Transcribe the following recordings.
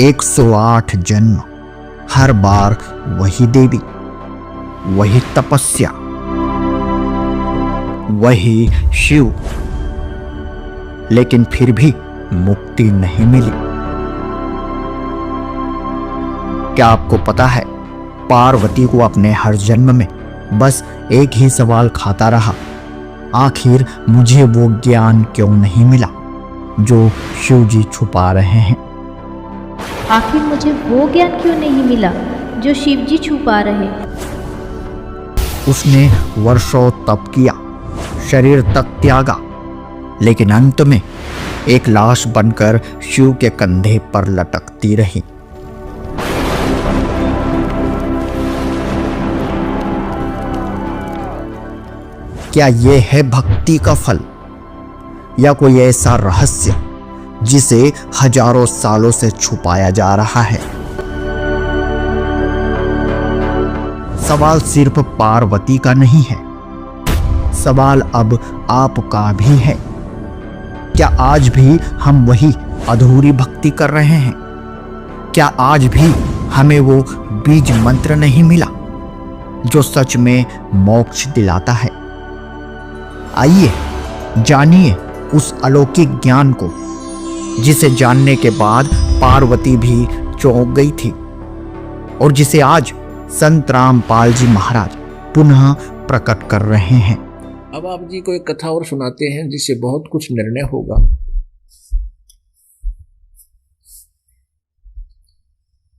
108 जन्म, हर बार वही देवी, वही तपस्या, वही शिव, लेकिन फिर भी मुक्ति नहीं मिली। क्या आपको पता है, पार्वती को अपने हर जन्म में बस एक ही सवाल खाता रहा, आखिर मुझे वो ज्ञान क्यों नहीं मिला जो शिव जी छुपा रहे हैं। आखिर मुझे वो ज्ञान क्यों नहीं मिला जो शिव जी छुपा रहे। उसने वर्षों तप किया, शरीर तक त्यागा, लेकिन अंत में एक लाश बनकर शिव के कंधे पर लटकती रही। क्या ये है भक्ति का फल, या कोई ऐसा रहस्य जिसे हजारों सालों से छुपाया जा रहा है? सवाल सिर्फ पार्वती का नहीं है, सवाल अब आपका भी है। क्या आज भी हम वही अधूरी भक्ति कर रहे हैं? क्या आज भी हमें वो बीज मंत्र नहीं मिला जो सच में मोक्ष दिलाता है? आइए जानिए उस अलौकिक ज्ञान को जिसे जानने के बाद पार्वती भी चौंक गई थी और जिसे आज संत रामपाल जी महाराज पुनः प्रकट कर रहे हैं। अब आप जी को एक कथा और सुनाते हैं जिससे बहुत कुछ निर्णय होगा।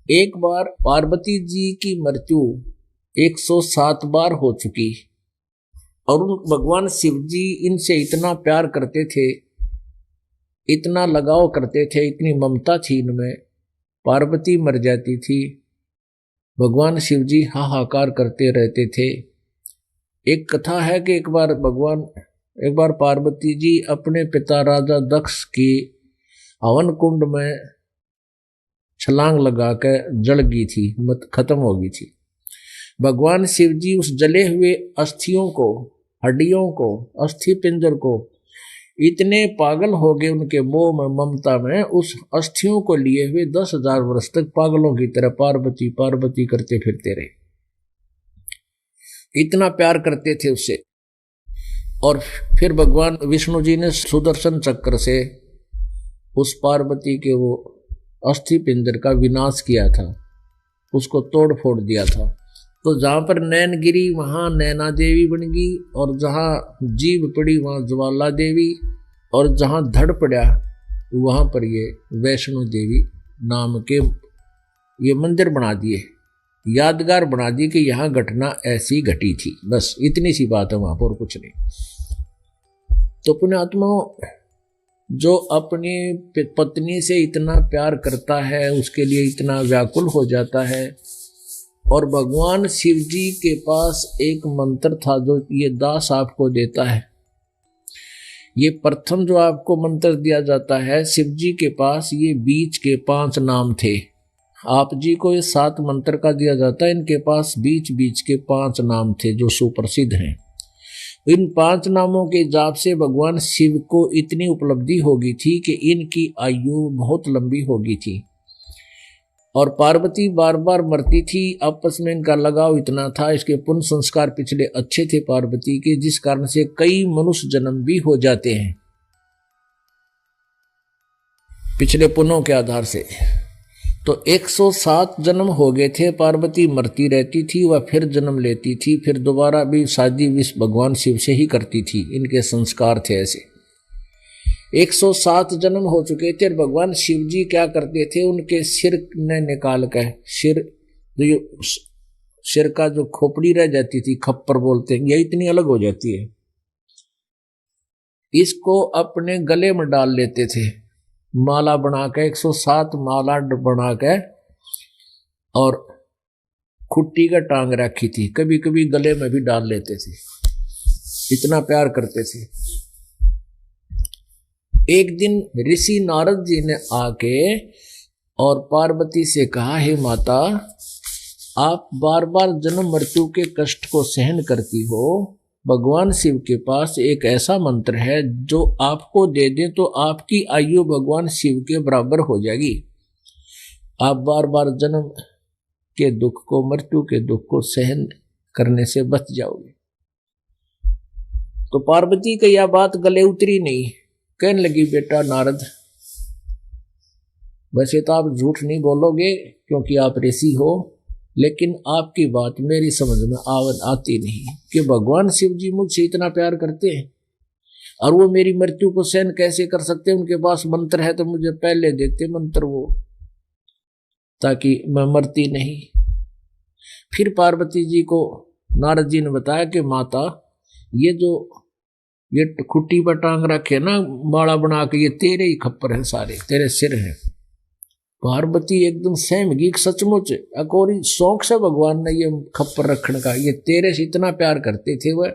एक बार पार्वती जी की मृत्यु 107 बार हो चुकी और भगवान शिव जी इनसे इतना प्यार करते थे, इतना लगाव करते थे, इतनी ममता थी इनमें। पार्वती मर जाती थी, भगवान शिव जी हाहाकार करते रहते थे। एक कथा है कि एक बार पार्वती जी अपने पिता राजा दक्ष की हवन कुंड में छलांग लगाकर जल गई थी, खत्म हो गई थी। भगवान शिव जी उस जले हुए अस्थियों को, हड्डियों को, अस्थि पिंजर को इतने पागल हो गए उनके मोह में, ममता में, उस अस्थियों को लिए हुए 10,000 वर्ष तक पागलों की तरह पार्वती पार्वती करते फिरते रहे। इतना प्यार करते थे उससे। और फिर भगवान विष्णु जी ने सुदर्शन चक्र से उस पार्वती के वो अस्थि पिंजर का विनाश किया था, उसको तोड़ फोड़ दिया था। तो जहाँ पर नैन गिरी वहाँ नैना देवी बन गई, और जहाँ जीभ पड़ी वहाँ ज्वाला देवी, और जहाँ धड़ पड़ा वहाँ पर ये वैष्णो देवी नाम के ये मंदिर बना दिए, यादगार बना दी कि यहाँ घटना ऐसी घटी थी। बस इतनी सी बात है वहाँ पर, कुछ नहीं। तो पुण्यात्माओं, जो अपनी पत्नी से इतना प्यार करता है, उसके लिए इतना व्याकुल हो जाता है, और भगवान शिव जी के पास एक मंत्र था जो ये दास आपको देता है। ये प्रथम जो आपको मंत्र दिया जाता है, शिव जी के पास ये बीच के 5 नाम थे। आप जी को ये 7 मंत्र का दिया जाता है, इनके पास बीच बीच के 5 नाम थे जो सुप्रसिद्ध हैं। इन 5 नामों के जाप से भगवान शिव को इतनी उपलब्धि होगी थी कि इनकी आयु बहुत लंबी होगी थी। और पार्वती बार बार मरती थी, आपस में इनका लगाव इतना था, इसके पुण्य संस्कार पिछले अच्छे थे पार्वती के, जिस कारण से कई मनुष्य जन्म भी हो जाते हैं पिछले पुण्यों के आधार से। तो 107 जन्म हो गए थे, पार्वती मरती रहती थी, वह फिर जन्म लेती थी, फिर दोबारा भी शादी विश्व भगवान शिव से ही करती थी। इनके संस्कार थे ऐसे। 107 जन्म हो चुके थे। भगवान शिव जी क्या करते थे, उनके सिर ने निकाल कर, सिर का जो खोपड़ी रह जाती थी, खप्पर बोलते हैं, यह इतनी अलग हो जाती है, इसको अपने गले में डाल लेते थे, माला बनाकर 107 माला बनाकर, और खुट्टी का टांग रखी थी, कभी कभी गले में भी डाल लेते थे, इतना प्यार करते थे। एक दिन ऋषि नारद जी ने आके और पार्वती से कहा, हे माता, आप बार बार जन्म मृत्यु के कष्ट को सहन करती हो, भगवान शिव के पास एक ऐसा मंत्र है जो आपको दे दे तो आपकी आयु भगवान शिव के बराबर हो जाएगी। आप बार बार जन्म के दुख को, मृत्यु के दुख को सहन करने से बच जाओगे। तो पार्वती की यह बात गले उतरी नहीं। कहने लगी, बेटा नारद, वैसे तो आप झूठ नहीं बोलोगे क्योंकि आप ऋषि हो, लेकिन आपकी बात मेरी समझ में आती नहीं कि भगवान शिव जी मुझसे इतना प्यार करते हैं और वो मेरी मृत्यु को सहन कैसे कर सकते हैं। उनके पास मंत्र है तो मुझे पहले देते मंत्र वो, ताकि मैं मरती नहीं। फिर पार्वती जी को नारद जी ने बताया कि माता, ये खुट्टी पर टांग रखे ना माला बना के, ये तेरे ही खप्पर हैं, सारे तेरे सिर हैं। पार्वती एकदम सहम गई, सचमुच अकोरी शौक से भगवान ने ये खप्पर रखने का, ये तेरे से इतना प्यार करते थे। वह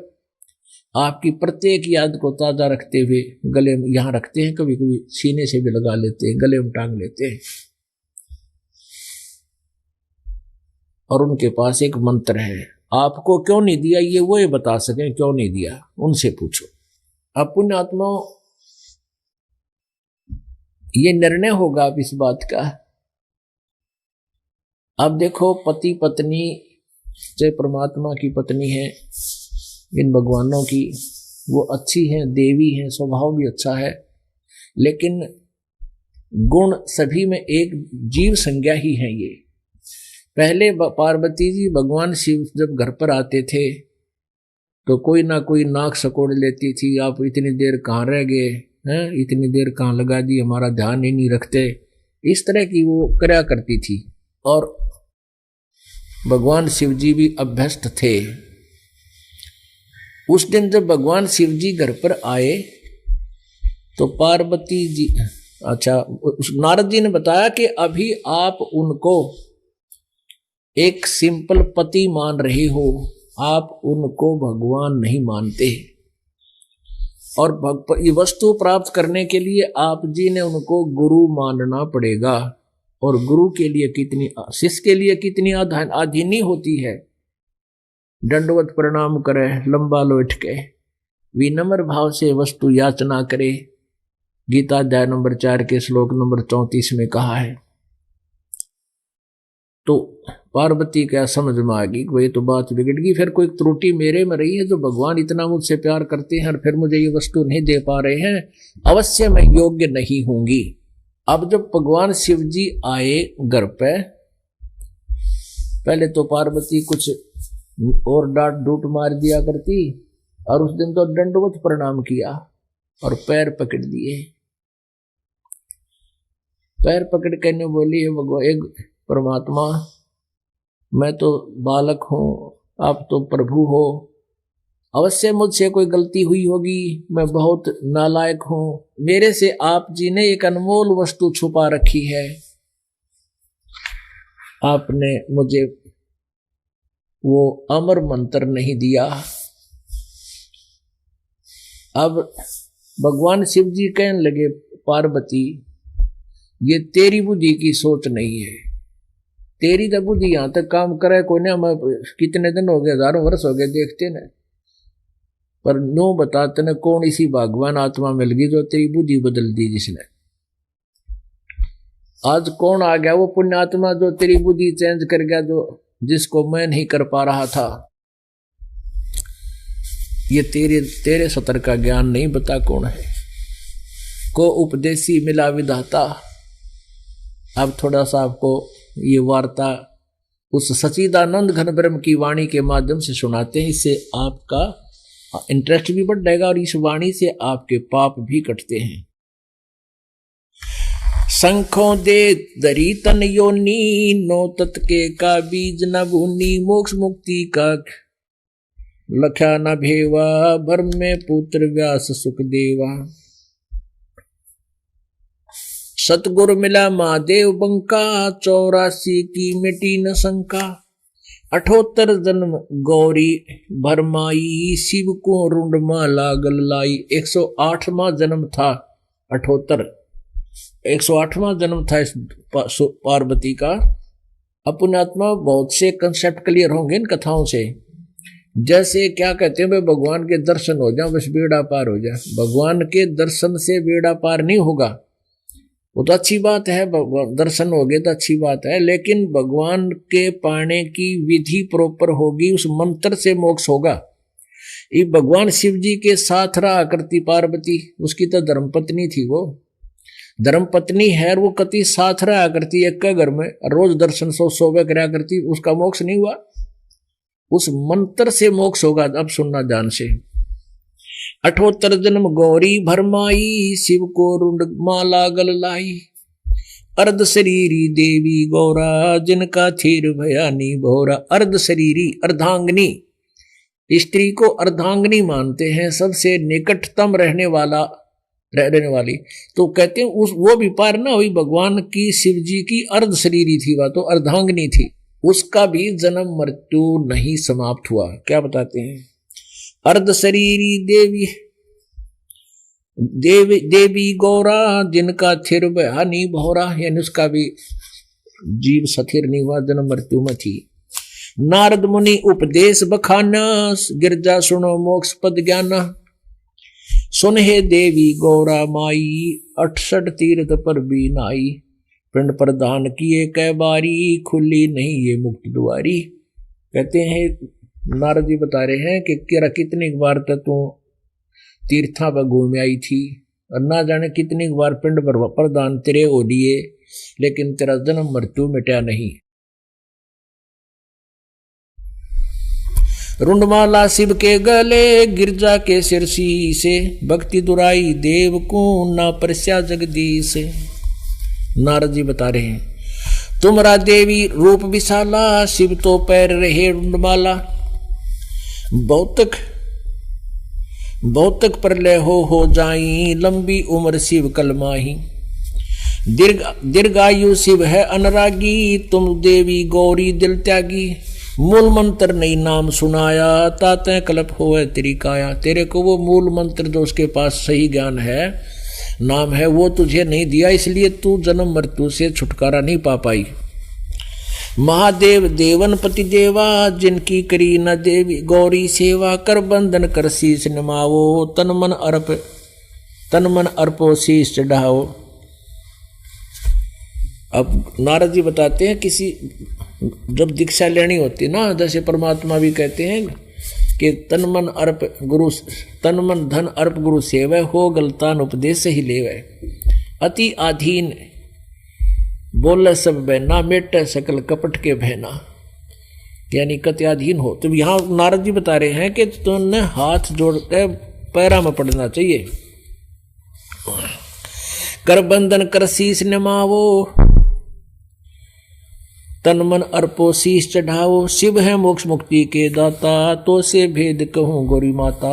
आपकी प्रत्येक याद को ताजा रखते हुए गले में यहाँ रखते हैं, कभी कभी सीने से भी लगा लेते हैं, गले में टांग लेते हैं। और उनके पास एक मंत्र है, आपको क्यों नहीं दिया ये वो ये बता सकें, क्यों नहीं दिया उनसे पूछो। अब पुण्यात्माओं, ये निर्णय होगा अब इस बात का। अब देखो, पति पत्नी चाहे परमात्मा की पत्नी है, इन भगवानों की, वो अच्छी है, देवी है, स्वभाव भी अच्छा है, लेकिन गुण सभी में एक जीव संज्ञा ही है। ये पहले पार्वती जी भगवान शिव जब घर पर आते थे तो कोई ना कोई नाक सकोड़ लेती थी, आप इतनी देर कहाँ रह गए हैं, इतनी देर कहाँ लगा दी, हमारा ध्यान ही नहीं रखते, इस तरह की वो करया करती थी। और भगवान शिव जी भी अभ्यस्त थे। उस दिन जब भगवान शिव जी घर पर आए तो पार्वती जी, नारद जी ने बताया कि अभी आप उनको एक सिंपल पति मान रहे हो, आप उनको भगवान नहीं मानते, और ये वस्तु प्राप्त करने के लिए आप जी ने उनको गुरु मानना पड़ेगा। और गुरु के लिए कितनी, शिष्य के लिए कितनी आधीनी होती है। दंडवत प्रणाम करे, लंबा लोट के विनम्र भाव से वस्तु याचना करे। गीता अध्याय नंबर 4 के श्लोक नंबर 34 में कहा है। तो पार्वती क्या समझ में आ गई, कोई तो बात बिगड़ गई, फिर कोई त्रुटि मेरे में रही है, जो भगवान इतना मुझसे प्यार करते हैं और फिर मुझे ये वस्तु नहीं दे पा रहे हैं, अवश्य मैं योग्य नहीं होंगी। अब जब भगवान शिव जी आए घर पे, पहले तो पार्वती कुछ और डांट डूट मार दिया करती, और उस दिन तो दंडवत प्रणाम किया और पैर पकड़ दिए। पैर पकड़ के ने बोली, भगवान एक परमात्मा, मैं तो बालक हूं, आप तो प्रभु हो, अवश्य मुझसे कोई गलती हुई होगी, मैं बहुत नालायक हूं, मेरे से आप जी ने एक अनमोल वस्तु छुपा रखी है, आपने मुझे वो अमर मंत्र नहीं दिया। अब भगवान शिव जी कहने लगे, पार्वती ये तेरी बुद्धि की सोच नहीं है, तेरी तो बुद्धि यहां तक काम करे कोई ना, मैं कितने दिन हो गए, हजारों वर्ष हो गए देखते ना, पर नो बताते न कौन इसी भगवान आत्मा मिल गई जो तेरी बुद्धि बदल दी जिसने। आज कौन आ गया वो पुण्यात्मा जो तेरी बुद्धि चेंज कर गया, जो जिसको मैं नहीं कर पा रहा था। ये तेरे सतर का ज्ञान नहीं, बता कौन है। को उपदेशी मिला विधाता। अब थोड़ा सा आपको ये वार्ता उस सच्चिदानंद घन ब्रह्म की वाणी के माध्यम से सुनाते हैं, इससे आपका इंटरेस्ट भी बढ़ जाएगा और इस वाणी से आपके पाप भी कटते हैं। शंखों दे दरी तन योनी, नो तत्के का बीज न भूनी, मोक्ष मुक्ति का लख्या न भेवा, भर्म में पुत्र व्यास सुख देवा। सतगुरु मिला महादेव बंका, 84 की मिटी न शंका। 78 जन्म गौरी भरमाई, शिव को रुंड मां लागल लाई। 108वां जन्म था, 78 108वां जन्म था इस पार्वती का। अपने आत्मा बहुत से कंसेप्ट क्लियर होंगे इन कथाओं से। जैसे क्या कहते हैं भाई, भगवान के दर्शन हो जाए बस बेड़ा पार हो जाए। भगवान के दर्शन से बेड़ा पार नहीं होगा। वो तो अच्छी बात है, दर्शन हो गए तो अच्छी बात है, लेकिन भगवान के पाने की विधि प्रॉपर होगी, उस मंत्र से मोक्ष होगा। ये भगवान शिव जी के साथ रहा करती पार्वती, उसकी तो धर्मपत्नी थी, वो धर्मपत्नी है, वो कति साथ रहा करती एक के घर में, रोज दर्शन सोवे करा करती, उसका मोक्ष नहीं हुआ। उस मंत्र से मोक्ष होगा। अब सुनना ध्यान से। 78 जन्म गौरी भरमाई, शिव को रुंड माला गल लाई। अर्ध शरीरी देवी गौरा, जिनका थीर भयानी भोरा। अर्ध शरीरी अर्धांगनी, स्त्री को अर्धांगनी मानते हैं, सबसे निकटतम रहने वाली। तो कहते हैं उस वो भी पार ना हुई। भगवान की शिव जी की अर्ध शरीरी थी, वह तो अर्धांगनी थी, उसका भी जन्म मृत्यु नहीं समाप्त हुआ। क्या बताते हैं? अर्ध शरीरी देवी गौरा, जिनका थिर बयानी भौरा, यानी उसका भी जीव सथिर नहीं हुआ, जन्म मृत्यु में थी। नारद मुनि उपदेश बखाना, गिरजा सुनो मोक्ष पद ज्ञाना। सुन हे देवी गौरा माई, 68 तीर्थ पर भी नाई। पिंड प्रदान किए कै बारी, खुली नहीं ये मुक्त दुआरी। कहते हैं नारद जी बता रहे हैं कि कितनी बार तक तू तीर्था पर घूम आई थी, और ना जाने कितनी बार पिंड प्रदान तेरे हो लिए, लेकिन तेरा जन्म मृत्यु मिटा नहीं। रुंडमाला शिव के गले, गिरजा के सिरसी से। भक्ति दुराई देव को, ना परस्या जगदीश। नारद जी बता रहे हैं तुमरा देवी रूप विशाला, शिव तो पैर रहे रुंडमाला। बहुतक प्रलय हो जाई, लंबी उम्र शिव कलमाही। दीर्घायु शिव है अनुरागी, तुम देवी गौरी दिल त्यागी। मूल मंत्र नहीं नाम सुनाया, ताते कल्प होए तेरी काया। तेरे को वो मूल मंत्र जो उसके पास सही ज्ञान है, नाम है, वो तुझे नहीं दिया, इसलिए तू जन्म मृत्यु से छुटकारा नहीं पा पाई। महादेव देवन पति देवा, जिनकी करी न देवी गौरी सेवा। कर बंधन कर शीश निमावो, तन मन अर्पो शीश चढ़ाओ। अब नारद जी बताते हैं किसी जब दीक्षा लेनी होती ना, जैसे परमात्मा भी कहते हैं कि तन मन धन अर्प गुरु सेवै, हो गलतान उपदेश ही लेवै। अति आधीन बोले सब बहना, मेटे सकल कपट के बहना, यानी कत्याधीन हो। तो यहाँ नारद जी बता रहे हैं कि तुमने हाथ जोड़ के पैरा में पड़ना चाहिए। कर बंधन कर शीश नमावो, तन मन अर्पो शीश चढ़ाओ। शिव है मोक्ष मुक्ति के दाता, तो से भेद कहूँ गौरी माता।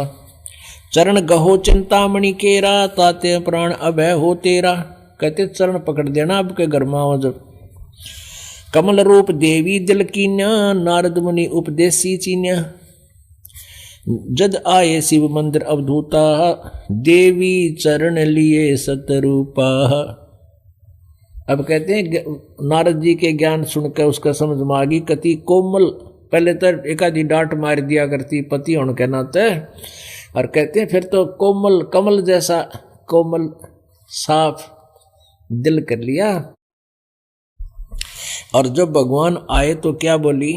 चरण गहो चिंतामणि केरा, ताते प्राण अभय हो तेरा। कहते चरण पकड़ देना अब के गरमाओ जब। कमल रूप देवी दिल कीन्या, नारद मुनि उपदेशी चीन्या। जद आए शिव मंदिर अवधूता, देवी चरण लिए सतरूपा। अब कहते हैं नारद जी के ज्ञान सुनकर उसका समझ में आ गई। कति कोमल, पहले तो एक आधी डांट मार दिया करती पति होने के नाते, और कहते हैं फिर तो कोमल कमल जैसा कोमल साफ दिल कर लिया। और जब भगवान आए तो क्या बोली?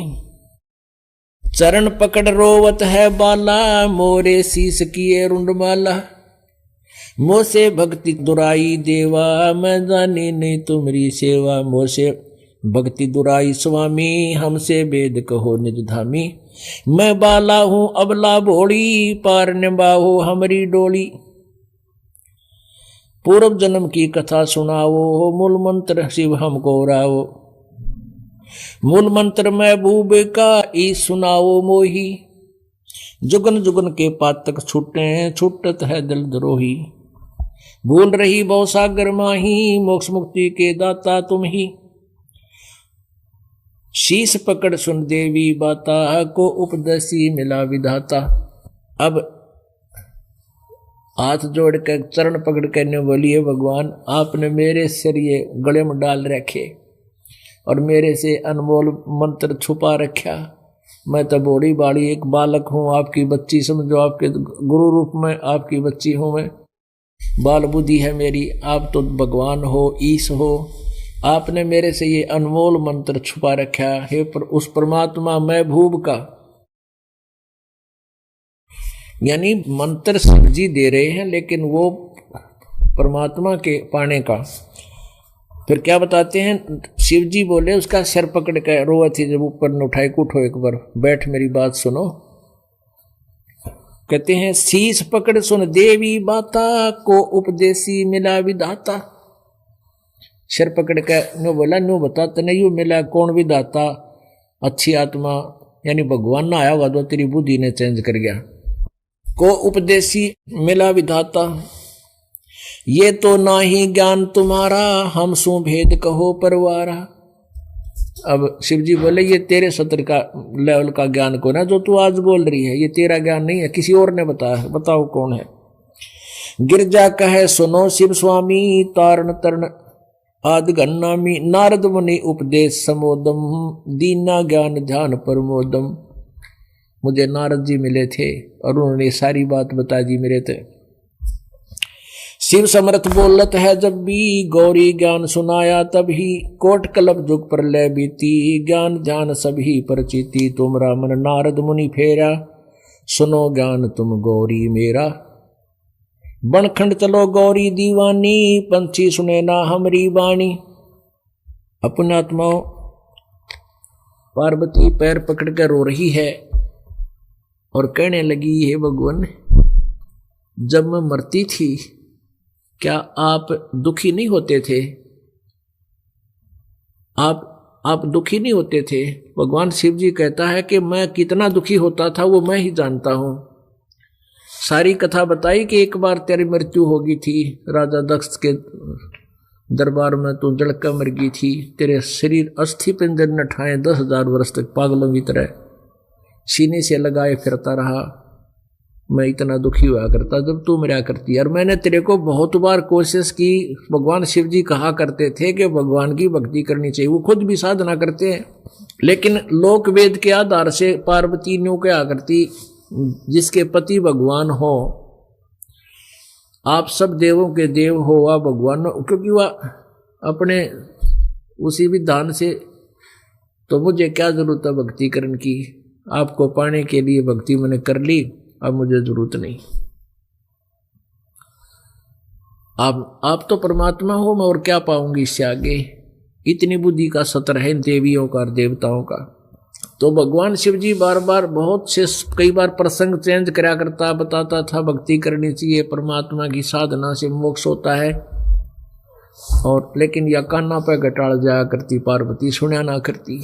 चरण पकड़ रोवत है बाला, मोरे शीस किए रुंडमाला। मोसे भक्ति दुराई देवा, मैं जानी नहीं तुम्हारी सेवा। मोसे भक्ति दुराई स्वामी, हमसे वेद कहो निज धामी। मैं बाला हूँ अबला भोड़ी, पार निभाओ हमारी डोली। पूर्व जन्म की कथा सुनाओ, मूल मंत्र शिव हमको राओ। मूल मंत्र महबूब का ई सुनाओ मोही। जुगन जुगन के पातक छूटे, छूटत है दिल द्रोही। भूल रही बहु सागर माही, मोक्ष मुक्ति के दाता तुम ही। शीश पकड़ सुन देवी बाता, को उपदेशी मिला विधाता। अब हाथ जोड़ कर चरण पकड़ करने बोलिए, भगवान आपने मेरे सिर ये गले में डाल रखे और मेरे से अनमोल मंत्र छुपा रखा, मैं तो बूढ़ी बाड़ी एक बालक हूँ, आपकी बच्ची समझो, आपके गुरु रूप में आपकी बच्ची हूँ मैं, बाल बुद्धि है मेरी, आप तो भगवान हो, ईश हो, आपने मेरे से ये अनमोल मंत्र छुपा रखा है। उस परमात्मा मैं भूब का, यानी मंत्र शिव जी दे रहे हैं, लेकिन वो परमात्मा के पाने का। फिर क्या बताते हैं, शिव जी बोले उसका सिर पकड़ कर रोआ थी, जब ऊपर न उठाए, उठो एक बार बैठ मेरी बात सुनो। कहते हैं शीश पकड़ सुन देवी बाता को उपदेशी मिला विधाता। सिर पकड़ कर नो बोला, नो बता तने यू मिला कौन विधाता, अच्छी आत्मा यानी भगवान ना आया होगा तो तेरी बुद्धि ने चेंज कर गया। को उपदेशी मिला विधाता, ये तो ना ही ज्ञान तुम्हारा, हम सु भेद कहो परवारा। अब शिव जी बोले ये तेरे सत्र का लेवल का ज्ञान कौन है जो तू आज बोल रही है, ये तेरा ज्ञान नहीं है, किसी और ने बताया है, बताओ कौन है। गिरजा कहे सुनो शिव स्वामी, तारण तरण आदि गन्नामी, नारद मुनि उपदेश समोदम, दीना ज्ञान ध्यान प्रमोदम। मुझे नारद जी मिले थे और उन्होंने सारी बात बता दी मेरे थे। शिव समर्थ बोलत है जब भी, गौरी ज्ञान सुनाया तभी, कोट कलब जुग पर ले बीती, ज्ञान ध्यान सभी परचिति, तुमरा मन नारद मुनि फेरा, सुनो ज्ञान तुम गौरी मेरा। बनखंड चलो गौरी दीवानी, पंछी सुने ना हमरी वाणी। अपने आत्माओं, पार्वती पैर पकड़ कर रो रही है और कहने लगी, हे भगवान जब मैं मरती थी क्या आप दुखी नहीं होते थे? आप दुखी नहीं होते थे? भगवान शिव जी कहता है कि मैं कितना दुखी होता था वो मैं ही जानता हूं। सारी कथा बताई कि एक बार तेरी मृत्यु हो गई थी, राजा दक्ष के दरबार में तू जड़कर मर गई थी, तेरे शरीर अस्थि पिंजर न ठाए 10,000 वर्ष तक पागलों की तरह सीने से लगाए फिरता रहा। मैं इतना दुखी हुआ करता जब तू मरा करती। और मैंने तेरे को बहुत बार कोशिश की, भगवान शिव जी कहा करते थे कि भगवान की भक्ति करनी चाहिए, वो खुद भी साधना करते हैं, लेकिन लोक वेद के आधार से पार्वती न्यू क्या करती, जिसके पति भगवान हो, आप सब देवों के देव हो, वह भगवान हो, क्योंकि वह अपने उसी विधान से, तो मुझे क्या जरूरत है भक्ति करने की, आपको पाने के लिए भक्ति मैंने कर ली, अब मुझे जरूरत नहीं। आप तो परमात्मा हो, मैं और क्या पाऊंगी इससे आगे। इतनी बुद्धि का सत्र है देवियों का और देवताओं का। तो भगवान शिव जी बार बार बहुत से कई बार प्रसंग चेंज करा करता, बताता था भक्ति करनी चाहिए, परमात्मा की साधना से मोक्ष होता है। और लेकिन या कान्ना पे घटाड़ जाया करती पार्वती, सुना ना करती।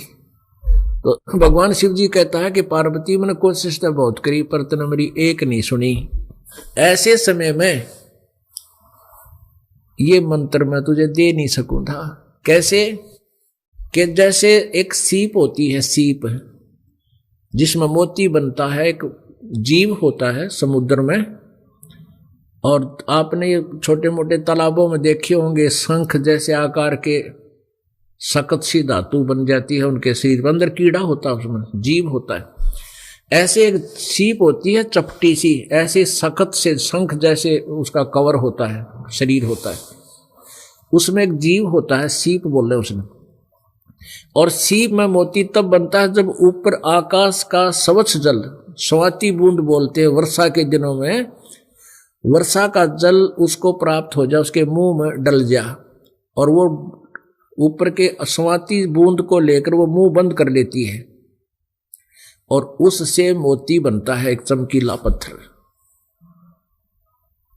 तो भगवान शिव जी कहता है कि पार्वती मैंने कोशिश तो बहुत करी पर तूने मेरी एक नहीं सुनी। ऐसे समय में ये मंत्र मैं तुझे दे नहीं सकूं था। कैसे? कि जैसे एक सीप होती है, सीप जिसमें मोती बनता है, एक जीव होता है समुद्र में, और आपने छोटे मोटे तालाबों में देखे होंगे शंख जैसे आकार के सख्त सी धातु बन जाती है उनके शरीर में, अंदर कीड़ा होता है, उसमें जीव होता है। ऐसे एक सीप होती है चपटी सी, ऐसे सख्त से शंख जैसे उसका कवर होता है, शरीर होता है, उसमें एक जीव होता है, सीप बोल रहे उसमें। और सीप में मोती तब बनता है जब ऊपर आकाश का स्वच्छ जल, स्वाति बूंद बोलते हैं, वर्षा के दिनों में वर्षा का जल उसको प्राप्त हो जाए, उसके मुंह में डल जा, और वो ऊपर के स्वाति बूंद को लेकर वो मुंह बंद कर लेती है, और उससे मोती बनता है, एक चमकीला पत्थर।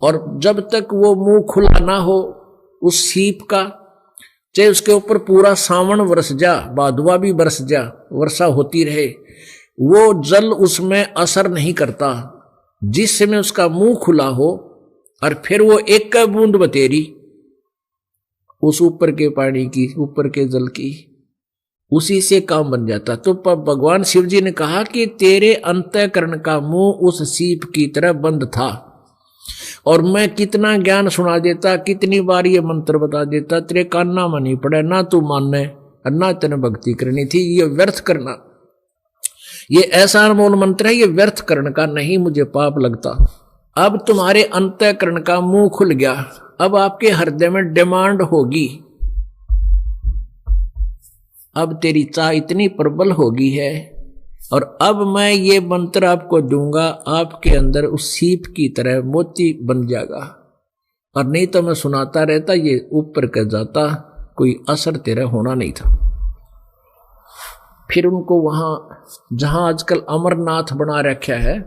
और जब तक वो मुंह खुला ना हो उस सीप का, चाहे उसके ऊपर पूरा सावन बरस जा, बादुआ भी बरस जा, वर्षा होती रहे, वो जल उसमें असर नहीं करता। जिस समय उसका मुंह खुला हो और फिर वो एक का बूंद बतेरी उस ऊपर के पानी की, ऊपर के जल की, उसी से काम बन जाता। तो भगवान शिव जी ने कहा कि तेरे अंतःकरण का मुंह उस सीप की तरह बंद था, और मैं कितना ज्ञान सुना देता, कितनी बार ये मंत्र बता देता, तेरे कान्ना में नहीं पड़ा, ना तू मानने और ना तेने भक्ति करनी थी, ये व्यर्थ करना। ये ऐसा अनमोल मंत्र है, ये व्यर्थ करण का नहीं, मुझे पाप लगता। अब तुम्हारे अंतःकरण का मुंह खुल गया, अब आपके हृदय में डिमांड होगी, अब तेरी चाह इतनी प्रबल होगी है, और अब मैं ये मंत्र आपको दूंगा, आपके अंदर उस सीप की तरह मोती बन जाएगा, और नहीं तो मैं सुनाता रहता, ये ऊपर कर जाता, कोई असर तेरा होना नहीं था। फिर उनको वहां जहां आजकल अमरनाथ बना रखा है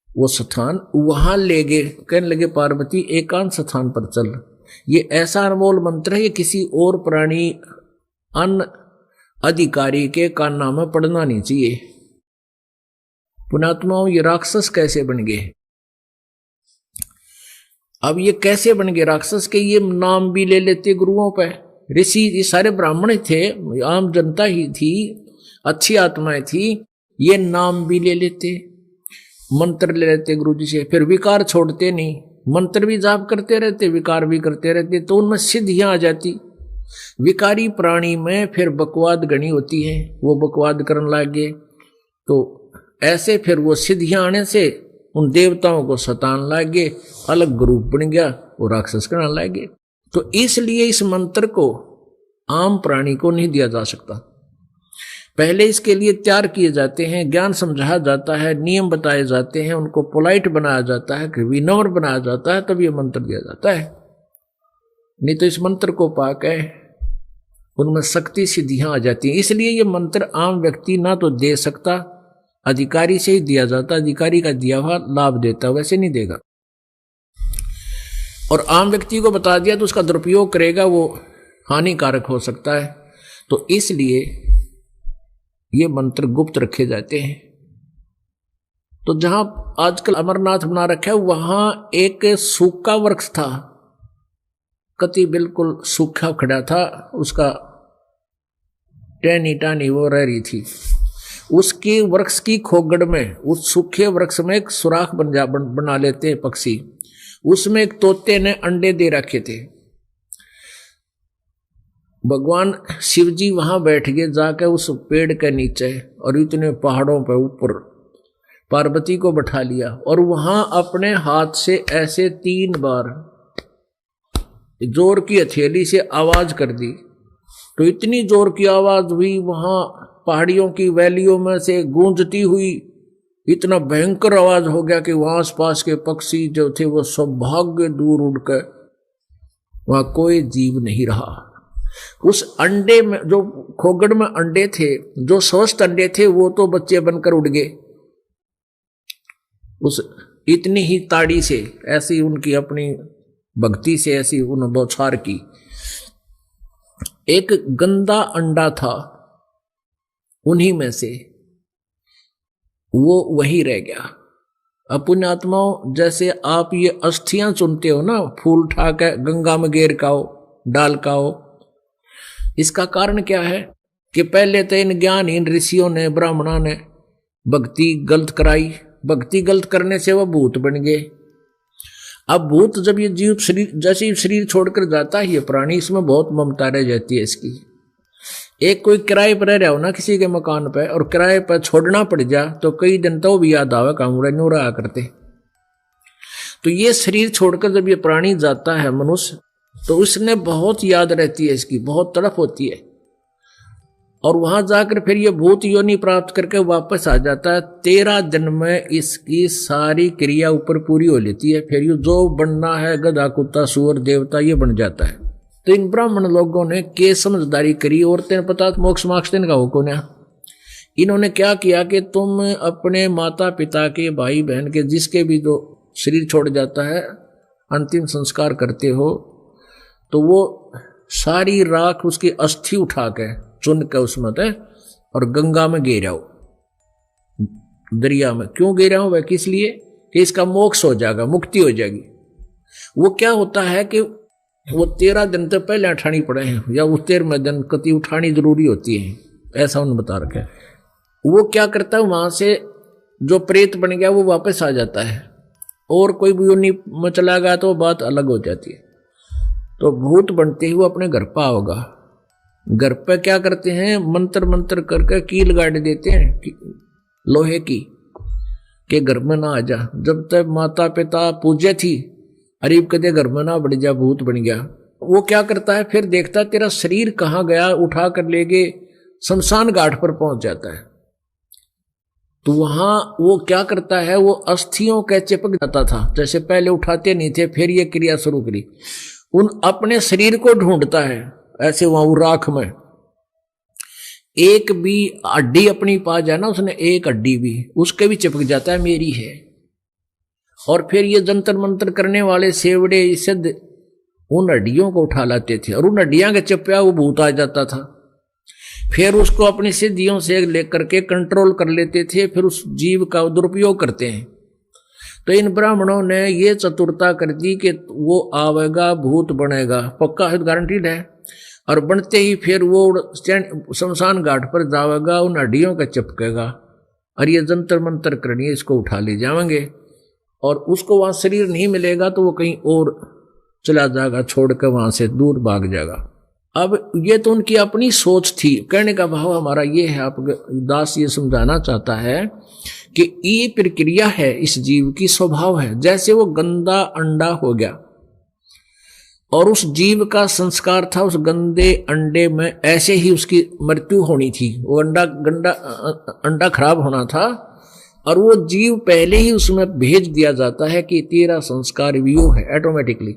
वो स्थान, वहां ले गए, कहने लगे पार्वती एकांत स्थान पर चल। ये ऐसा अनमोल मंत्र है, ये किसी और प्राणी अन्य अधिकारी के कान में पढ़ना नहीं चाहिए। पुणात्माओं, ये राक्षस कैसे बन गए? अब ये कैसे बन गए राक्षस के? ये नाम भी ले लेते गुरुओं पे, ऋषि, ये सारे ब्राह्मण थे, आम जनता ही थी, अच्छी आत्माएं थी, ये नाम भी ले लेते, मंत्र ले लेते गुरु जी से, फिर विकार छोड़ते नहीं, मंत्र भी जाप करते रहते, विकार भी करते रहते, तो उनमें सिद्धियां आ जाती। विकारी प्राणी में फिर बकवाद गणी होती है, वो बकवाद करने लगे, तो ऐसे फिर वो सिद्धियां आने से उन देवताओं को सतान लगे, अलग ग्रुप बन गया, वो राक्षस करने लगे। तो इसलिए इस मंत्र को आम प्राणी को नहीं दिया जा सकता, पहले इसके लिए तैयार किए जाते हैं, ज्ञान समझाया जाता है, नियम बताए जाते हैं, उनको पोलाइट बनाया जाता है, विनम्र बनाया जाता है, तब ये मंत्र दिया जाता है। नहीं तो इस मंत्र को पाके उनमें शक्ति सिद्धियां आ जाती हैं। इसलिए ये मंत्र आम व्यक्ति ना तो दे सकता, अधिकारी से ही दिया जाता, अधिकारी का दिया हुआ लाभ देता, वैसे नहीं देगा। और आम व्यक्ति को बता दिया तो उसका दुरुपयोग करेगा, वो हानिकारक हो सकता है। तो इसलिए ये मंत्र गुप्त रखे जाते हैं। तो जहां आजकल अमरनाथ बना रखा है, वहां एक सूखा वृक्ष था, कति बिल्कुल सूखा खड़ा था, उसका टहनी टानी वो रह रही थी। उसकी वृक्ष की खोगड़ में, उस सूखे वृक्ष में एक सुराख बना लेते हैं पक्षी, उसमें एक तोते ने अंडे दे रखे थे। भगवान शिव जी वहां बैठ गए जाके उस पेड़ के नीचे, और इतने पहाड़ों पर ऊपर पार्वती को बैठा लिया, और वहां अपने हाथ से ऐसे 3 बार जोर की हथेली से आवाज कर दी। तो इतनी जोर की आवाज हुई, वहां पहाड़ियों की वैलियों में से गूंजती हुई, इतना भयंकर आवाज हो गया कि वहां आसपास के पक्षी जो थे वो सब भाग गए दूर उड़कर, वहां कोई जीव नहीं रहा। उस अंडे में, जो खोगड़ में अंडे थे, जो स्वस्थ अंडे थे, वो तो बच्चे बनकर उड़ गए। उस इतनी ही ताड़ी से, ऐसी उनकी अपनी भक्ति से, ऐसी उन बौछार की। एक गंदा अंडा था उन्हीं में से, वो वही रह गया। अपने आत्माओं, जैसे आप ये अस्थियां चुनते हो ना, फूल उठा के गंगा में गेर काओ, डाल काओ, इसका कारण क्या है कि पहले तो इन ज्ञानहीन ऋषियों ने, ब्राह्मणों ने भक्ति गलत कराई, भक्ति गलत करने से वह भूत बन गए। अब भूत जब ये जीव शरीर, जैसे ही शरीर छोड़कर जाता है ये प्राणी, इसमें बहुत ममता रह जाती है इसकी। एक कोई किराए पर रह रहा हो ना किसी के मकान पे, और किराए पर छोड़ना पड़ जा तो कई दिन तो भी याद आवे कामुड़ा न्यू रहा करते। तो ये शरीर छोड़कर जब ये प्राणी जाता है मनुष्य, तो उसने बहुत याद रहती है इसकी, बहुत तड़प होती है, और वहां जाकर फिर ये भूत योनि प्राप्त करके वापस आ जाता है। 13 दिन में इसकी सारी क्रिया ऊपर पूरी हो लेती है, फिर ये जो बनना है गधा कुत्ता सूअर देवता ये बन जाता है। तो इन ब्राह्मण लोगों ने के समझदारी करी, औरतें पता मोक्ष माक्ष दिन का हो को ना, इन्होंने क्या किया कि तुम अपने माता पिता के, भाई बहन के, जिसके भी जो शरीर छोड़ जाता है, अंतिम संस्कार करते हो, तो वो सारी राख उसकी अस्थि उठा के चुन के उसमें और गंगा में गिराओ, दरिया में। क्यों गिराओ? वह किस लिए कि इसका मोक्ष हो जाएगा, मुक्ति हो जाएगी। वो क्या होता है कि वो 13 दिन तक पहले उठानी पड़े हैं, या उस 13वें दिन कति उठानी जरूरी होती है, ऐसा उन्होंने बता रखा है। वो क्या करता है, वहां से जो प्रेत बन गया वो वापस आ जाता है, और कोई भी योनि में चला गया तो बात अलग हो जाती है। तो भूत बनते ही वो अपने घर पर होगा, घर पे क्या करते हैं, मंत्र करके कील गाड़ देते हैं, लोहे की, के घर में ना आ जा। जब तक माता पिता पूज्य थी, अरीब कदे घर में ना बढ़ जा, भूत बन गया। वो क्या करता है, फिर देखता तेरा शरीर कहाँ गया, उठा कर ले गए, शमशान घाट पर पहुंच जाता है। तो वहां वो क्या करता है, वो अस्थियों के चिपक जाता था, जैसे पहले उठाते नहीं थे, फिर ये क्रिया शुरू करी, उन अपने शरीर को ढूंढता है ऐसे वहां वो राख में। एक भी हड्डी अपनी पा जाए ना उसने, एक हड्डी भी, उसके भी चिपक जाता है मेरी है। और फिर ये जंतर मंतर करने वाले सेवड़े सिद्ध उन हड्डियों को उठा लाते थे और उन हड्डियां के चिपया वो भूत आ जाता था। फिर उसको अपनी सिद्धियों से लेकर के कंट्रोल कर लेते थे, फिर उस जीव का दुरुपयोग करते हैं। तो इन ब्राह्मणों ने ये चतुरता कर दी कि वो आवेगा भूत बनेगा, पक्का है, गारंटीड है। और बनते ही फिर वो शमशान घाट पर जावेगा, उन हड्डियों का चिपकेगा और ये जंतर मंतर करनी है, इसको उठा ले जाएंगे। और उसको वहां शरीर नहीं मिलेगा तो वो कहीं और चला जाएगा, छोड़ कर वहां से दूर भाग जाएगा। अब ये तो उनकी अपनी सोच थी। कहने का भाव हमारा ये है, आप दास ये समझाना चाहता है कि ये प्रक्रिया है, इस जीव की स्वभाव है। जैसे वो गंदा अंडा हो गया और उस जीव का संस्कार था उस गंदे अंडे में, ऐसे ही उसकी मृत्यु होनी थी। वो अंडा खराब होना था और वो जीव पहले ही उसमें भेज दिया जाता है कि तेरा संस्कार वियो है ऑटोमेटिकली।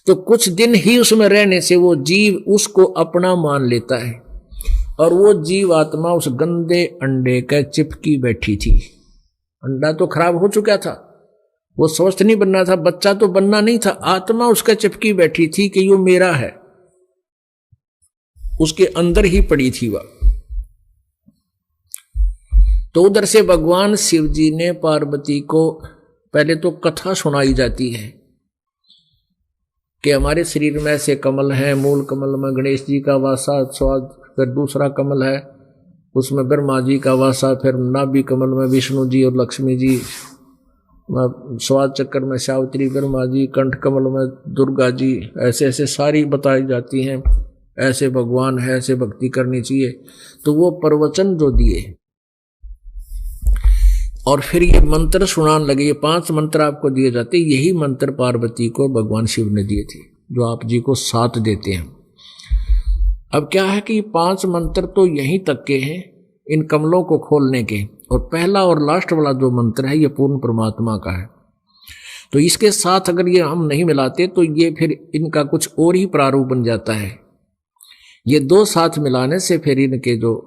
तो कुछ दिन ही उसमें रहने से वो जीव उसको अपना मान लेता है और वो जीव आत्मा उस गंदे अंडे के चिपकी बैठी थी। अंडा तो खराब हो चुका था, वो स्वस्थ नहीं बनना था, बच्चा तो बनना नहीं था, आत्मा उसका चिपकी बैठी थी कि यो मेरा है, उसके अंदर ही पड़ी थी वह। तो उधर से भगवान शिव जी ने पार्वती को पहले तो कथा सुनाई जाती है कि हमारे शरीर में ऐसे कमल हैं, मूल कमल में गणेश जी का वासा, स्वाद, फिर दूसरा कमल है उसमें ब्रह्मा जी का वासा, फिर नाभि कमल में विष्णु जी और लक्ष्मी जी, स्वाद चक्र में सावित्री ब्रह्मा जी, कंठ कमल में दुर्गा जी, ऐसे ऐसे सारी बताई जाती हैं। ऐसे भगवान है, ऐसे भक्ति करनी चाहिए। तो वो प्रवचन जो दिए और फिर ये मंत्र सुनाने लगे। ये 5 मंत्र आपको दिए जाते, यही मंत्र पार्वती को भगवान शिव ने दिए थे, जो आप जी को 7 देते हैं। अब क्या है कि 5 मंत्र तो यहीं तक के हैं इन कमलों को खोलने के, और पहला और लास्ट वाला जो मंत्र है ये पूर्ण परमात्मा का है। तो इसके साथ अगर ये हम नहीं मिलाते तो ये फिर इनका कुछ और ही प्रारूप बन जाता है। ये 2 साथ मिलाने से फिर इनके जो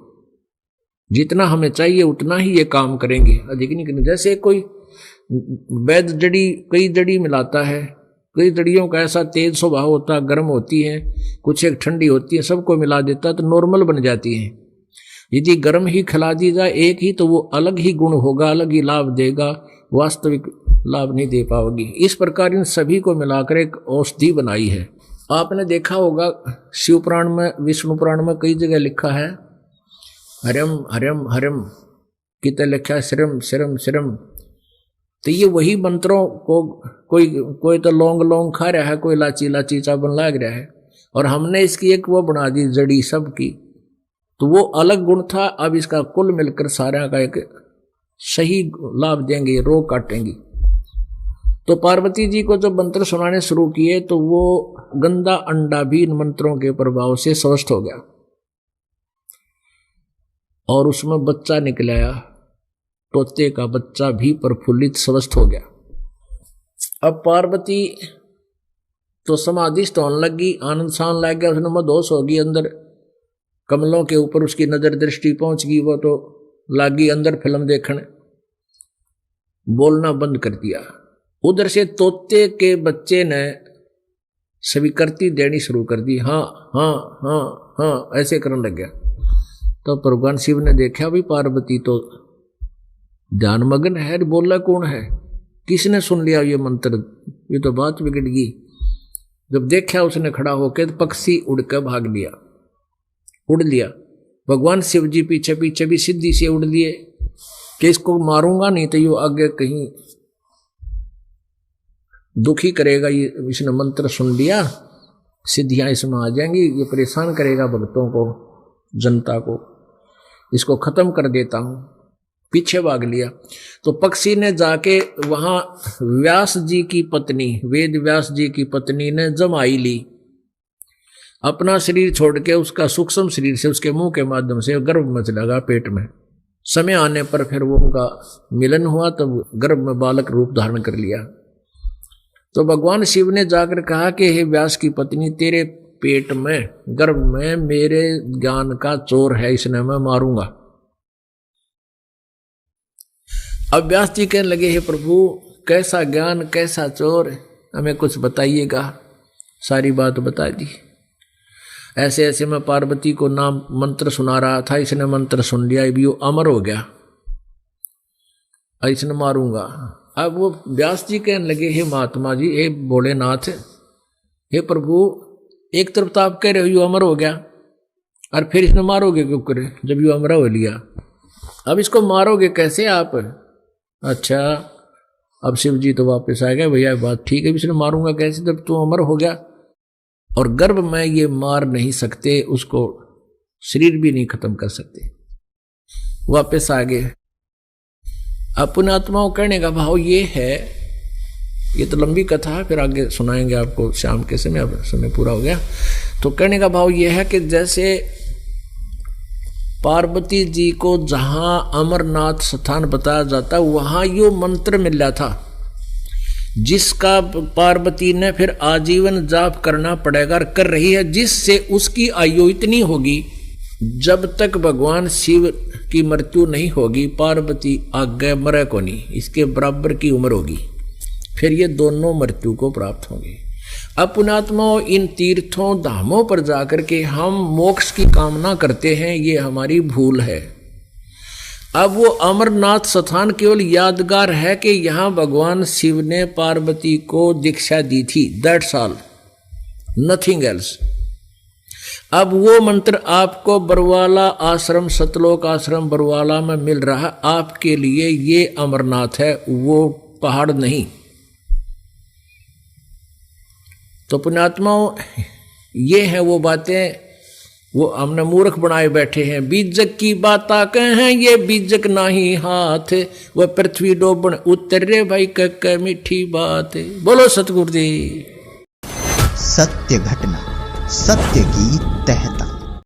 जितना हमें चाहिए उतना ही ये काम करेंगे, अधिक नहीं करेंगे। जैसे कोई वैद्य जड़ी कई जड़ी मिलाता है, कई जड़ियों का ऐसा तेज स्वभाव होता है, गर्म होती है, कुछ एक ठंडी होती है, सबको मिला देता है तो नॉर्मल बन जाती है। यदि गर्म ही खिला दी जाए एक ही तो वो अलग ही गुण होगा, अलग ही लाभ देगा, वास्तविक लाभ नहीं दे पाओगी। इस प्रकार इन सभी को मिलाकर एक औषधि बनाई है। आपने देखा होगा शिव पुराण में, विष्णु पुराण में कई जगह लिखा है हरम हरम हरम, कितने लिखा है श्रम श्रम श्रम। तो ये वही मंत्रों को कोई तो लौंग लौंग खा रहा है, कोई लाची लाची चाबन लाग रहा है, और हमने इसकी एक वो बना दी जड़ी सब की। तो वो अलग गुण था, अब इसका कुल मिलकर सारा का एक सही लाभ देंगे, रोग काटेंगे। तो पार्वती जी को जब मंत्र सुनाने शुरू किए तो वो गंदा अंडा भी इन मंत्रों के प्रभाव से स्वस्थ हो गया और उसमें बच्चा निकल आया, तोते का बच्चा भी प्रफुल्लित स्वस्थ हो गया। अब पार्वती तो समाधिस्थ होने लगी, आनंद सान लग गया, उसने मदहोश हो गई, अंदर कमलों के ऊपर उसकी नजर दृष्टि पहुंच गई, वो तो लागी अंदर फिल्म देखने, बोलना बंद कर दिया। उधर से तोते के बच्चे ने स्वीकृति देनी शुरू कर दी, हाँ हाँ हाँ हाँ ऐसे करने लग गया। तो भगवान शिव ने देखा भी पार्वती तो ध्यानमग्न है, बोला कौन है, किसने सुन लिया ये मंत्र, ये तो बात बिगड़ गई। जब देखा उसने खड़ा होकर तो पक्षी उड़कर भाग लिया, उड़ लिया। भगवान शिव जी पीछे पीछे भी सिद्धि से उड़ लिए कि इसको मारूंगा नहीं तो ये आगे कहीं दुखी करेगा, ये इसने मंत्र सुन लिया, सिद्धियां इसमें आ जाएंगी, ये परेशान करेगा भक्तों को, जनता को, इसको खत्म कर देता हूं। पीछे भाग लिया। तो पक्षी ने जाके वहां व्यास जी की पत्नी, वेद व्यास जी की पत्नी ने जमाई ली, अपना शरीर छोड़ के उसका सूक्ष्म शरीर से उसके मुंह के माध्यम से गर्भ में चला गया पेट में। समय आने पर फिर वो उनका मिलन हुआ, तब गर्भ में बालक रूप धारण कर लिया। तो भगवान शिव ने जाकर कहा कि हे व्यास की पत्नी, तेरे पेट में गर्भ में मेरे ज्ञान का चोर है, इसने मैं मारूंगा। अब व्यास जी कहने लगे, हे प्रभु, कैसा ज्ञान, कैसा चोर, हमें कुछ बताइएगा। सारी बात बता दी। ऐसे ऐसे मैं पार्वती को नाम मंत्र सुना रहा था, इसने मंत्र सुन लिया, भी वो अमर हो गया, इसने मारूंगा। अब वो व्यास जी कहने लगे, हे महात्मा जी, हे भोलेनाथ, हे प्रभु, एक तरफ तो आप कह रहे हो यू अमर हो गया, और फिर इसने मारोगे क्यों करे जब यू अमर हो लिया? अब इसको मारोगे कैसे आप? अच्छा, अब शिव जी तो वापस आ गए, भैया बात ठीक है, इसने मारूंगा कैसे जब तू अमर हो गया? और गर्भ में ये मार नहीं सकते, उसको शरीर भी नहीं खत्म कर सकते। वापस आ गए। अपने आत्माओं कहने का भाव ये है, ये तो लंबी कथा है, फिर आगे सुनाएंगे आपको शाम के समय, अब समय पूरा हो गया। तो कहने का भाव ये है कि जैसे पार्वती जी को जहां अमरनाथ स्थान बताया जाता वहां यो मंत्र मिल रहा था, जिसका पार्वती ने फिर आजीवन जाप करना पड़ेगा, कर रही है, जिससे उसकी आयु इतनी होगी जब तक भगवान शिव की मृत्यु नहीं होगी, पार्वती आगे मरे को नहीं, इसके बराबर की उम्र होगी, फिर ये दोनों मृत्यु को प्राप्त होंगे। अब पुण्यात्माओं, इन तीर्थों धामों पर जाकर के हम मोक्ष की कामना करते हैं, ये हमारी भूल है। अब वो अमरनाथ स्थान केवल यादगार है कि यहाँ भगवान शिव ने पार्वती को दीक्षा दी थी, दैट्स ऑल, नथिंग एल्स। अब वो मंत्र आपको बरवाला आश्रम, सतलोक आश्रम बरवाला में मिल रहा, आपके लिए ये अमरनाथ है, वो पहाड़ नहीं। तो पुण्यात्माओं, ये है वो बातें, वो हमने मूर्ख बनाए बैठे हैं। बीजक की बात कहें, ये बीजक नहीं हाथ, वह पृथ्वी डोबन उतरे भाई कक मीठी बात। बोलो सतगुरुदेव। सत्य घटना, सत्य की तहता।